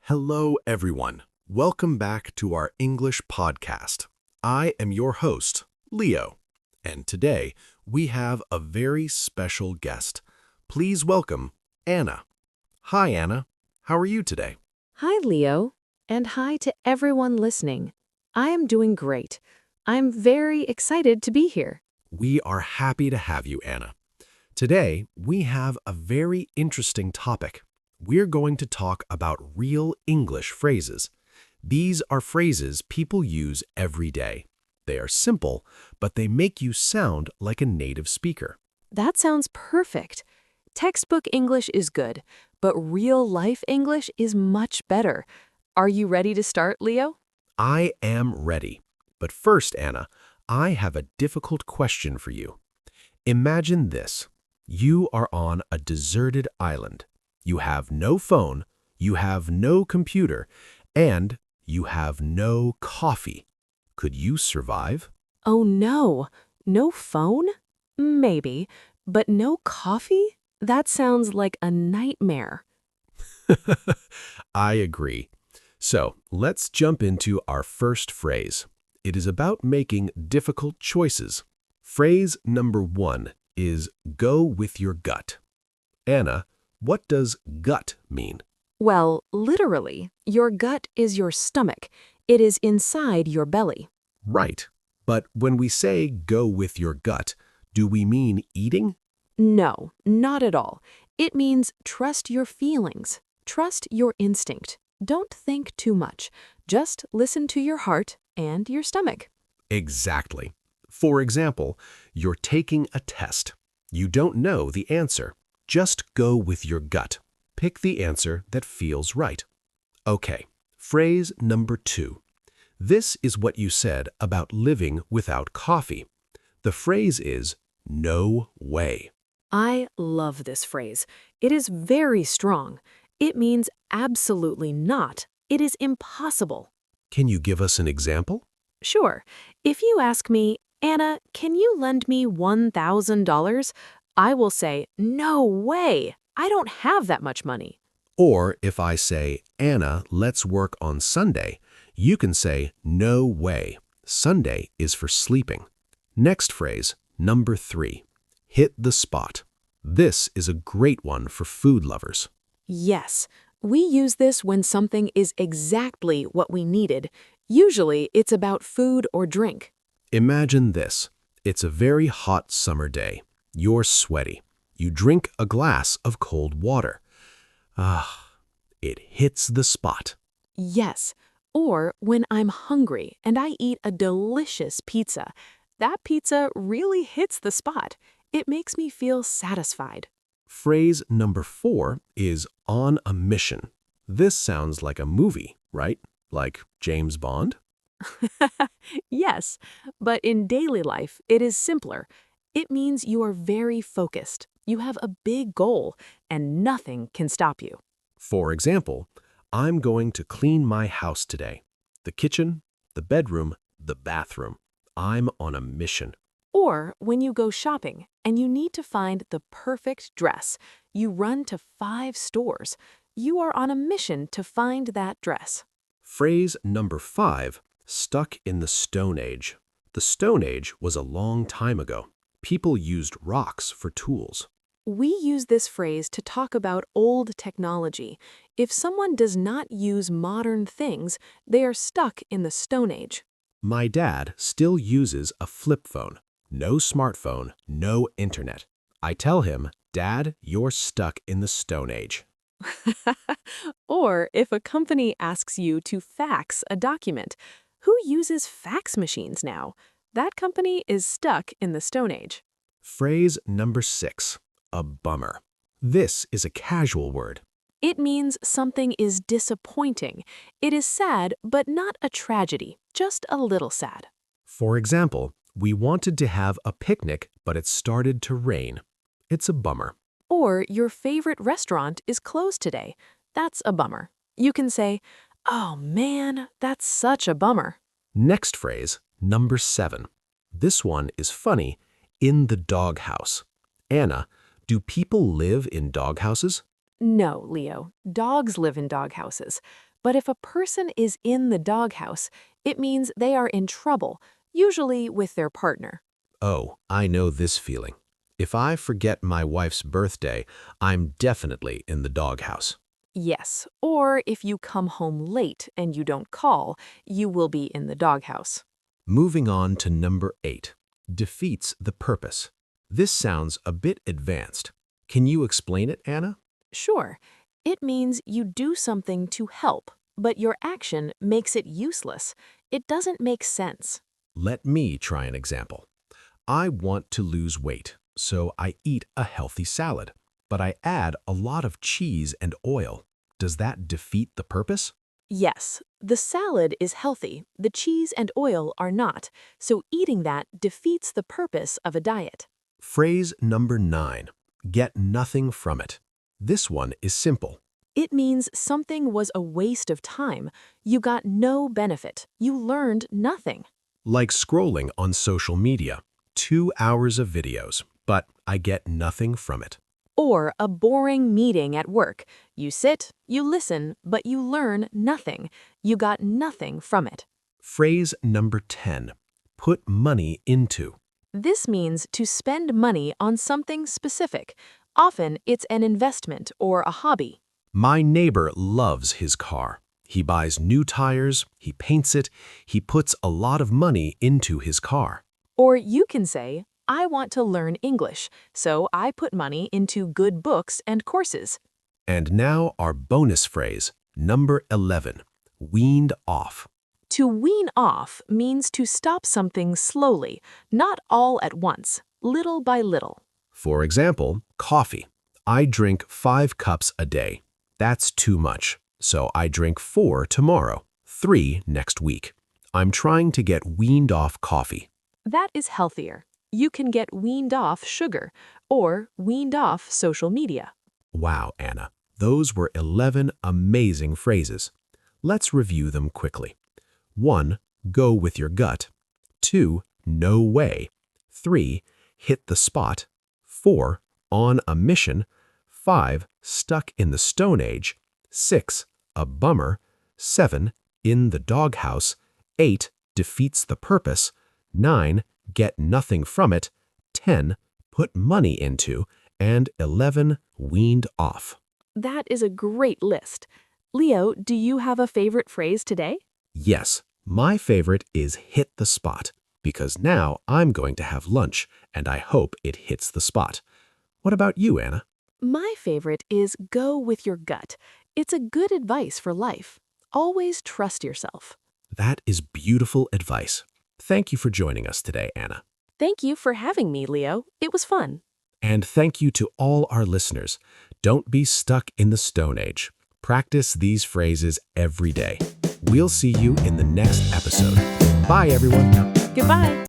Hello, everyone. Welcome back to our English podcast. I am your host, Leo, and today we have a very special guest. Please welcome Anna. Hi, Anna. How are you today? Hi, Leo, and hi to everyone listening. I am doing great. I'm very excited to be here. We are happy to have you, Anna. Today, we have a very interesting topic. We're going to talk about real English phrases. These are phrases people use every day. They are simple, but they make you sound like a native speaker. That sounds perfect. Textbook English is good, but real-life English is much better. Are you ready to start, Leo? I am ready. But first, Anna, I have a difficult question for you. Imagine this. You are on a deserted island. You have no phone, you have no computer, and you have no coffee. Could you survive? Oh no, no phone? Maybe, but no coffee? That sounds like a nightmare. I agree. So let's jump into our first phrase. It is about making difficult choices. Phrase number 1 is go with your gut. Anna, what does gut mean? Well, literally, your gut is your stomach. It is inside your belly. Right. But when we say go with your gut, do we mean eating? No, not at all. It means trust your feelings. Trust your instinct. Don't think too much. Just listen to your heart and your stomach. Exactly. For example, you're taking a test. You don't know the answer. Just go with your gut. Pick the answer that feels right. Okay, phrase number 2. This is what you said about living without coffee. The phrase is, no way. I love this phrase. It is very strong. It means absolutely not. It is impossible. Can you give us an example? Sure. If you ask me, Anna, can you lend me $1,000? I will say, no way. I don't have that much money. Or if I say, Anna, let's work on Sunday, you can say, no way. Sunday is for sleeping. Next phrase, number 3. Hit the spot. This is a great one for food lovers. Yes, we use this when something is exactly what we needed. Usually, it's about food or drink. Imagine this. It's a very hot summer day. You're sweaty. You drink a glass of cold water. It hits the spot. Yes, or when I'm hungry and I eat a delicious pizza. That pizza really hits the spot. It makes me feel satisfied. Phrase number 4 is on a mission. This sounds like a movie, right? Like James Bond? Yes, but in daily life, it is simpler. It means you are very focused. You have a big goal, and nothing can stop you. For example, I'm going to clean my house today. The kitchen, the bedroom, the bathroom. I'm on a mission. Or when you go shopping and you need to find the perfect dress, you run to 5 stores. You are on a mission to find that dress. Phrase number 5, stuck in the Stone Age. The Stone Age was a long time ago. People used rocks for tools. We use this phrase to talk about old technology. If someone does not use modern things, they are stuck in the Stone Age. My dad still uses a flip phone. No smartphone, no internet. I tell him, Dad, you're stuck in the Stone Age. Or if a company asks you to fax a document, who uses fax machines now? That company is stuck in the Stone Age. Phrase number 6, a bummer. This is a casual word. It means something is disappointing. It is sad, but not a tragedy, just a little sad. For example, we wanted to have a picnic, but it started to rain. It's a bummer. Or your favorite restaurant is closed today. That's a bummer. You can say, oh man, that's such a bummer. Next phrase, number 7. This one is funny, in the doghouse. Anna, do people live in doghouses? No, Leo. Dogs live in doghouses. But if a person is in the doghouse, it means they are in trouble, usually with their partner. Oh, I know this feeling. If I forget my wife's birthday, I'm definitely in the doghouse. Yes, or if you come home late and you don't call, you will be in the doghouse. Moving on to number 8. Defeats the purpose. This sounds a bit advanced. Can you explain it, Anna? Sure, it means you do something to help, but your action makes it useless. It doesn't make sense. Let me try an example. I want to lose weight, so I eat a healthy salad, but I add a lot of cheese and oil. Does that defeat the purpose? Yes, the salad is healthy, the cheese and oil are not, so eating that defeats the purpose of a diet. Phrase number 9. Get nothing from it. This one is simple. It means something was a waste of time. You got no benefit. You learned nothing. Like scrolling on social media. 2 hours of videos, but I get nothing from it. Or a boring meeting at work. You sit, you listen, but you learn nothing. You got nothing from it. Phrase number 10. Put money into. This means to spend money on something specific. Often it's an investment or a hobby. My neighbor loves his car. He buys new tires, he paints it, he puts a lot of money into his car. Or you can say, I want to learn English, so I put money into good books and courses. And now our bonus phrase, number 11. Weaned off. To wean off means to stop something slowly, not all at once, little by little. For example, coffee. I drink 5 cups a day. That's too much, so I drink 4 tomorrow, 3 next week. I'm trying to get weaned off coffee. That is healthier. You can get weaned off sugar or weaned off social media. Wow, Anna, those were 11 amazing phrases. Let's review them quickly. 1. Go with your gut. 2. No way. 3. Hit the spot. 4. On a mission. 5. Stuck in the Stone Age. 6. A bummer. 7. In the doghouse. 8. Defeats the purpose. 9. Get nothing from it. 10. Put money into. And 11. Weaned off. That is a great list. Leo, do you have a favorite phrase today? Yes, my favorite is hit the spot, because now I'm going to have lunch, and I hope it hits the spot. What about you, Anna? My favorite is go with your gut. It's a good advice for life. Always trust yourself. That is beautiful advice. Thank you for joining us today, Anna. Thank you for having me, Leo. It was fun. And thank you to all our listeners. Don't be stuck in the Stone Age. Practice these phrases every day. We'll see you in the next episode. Bye, everyone. Goodbye.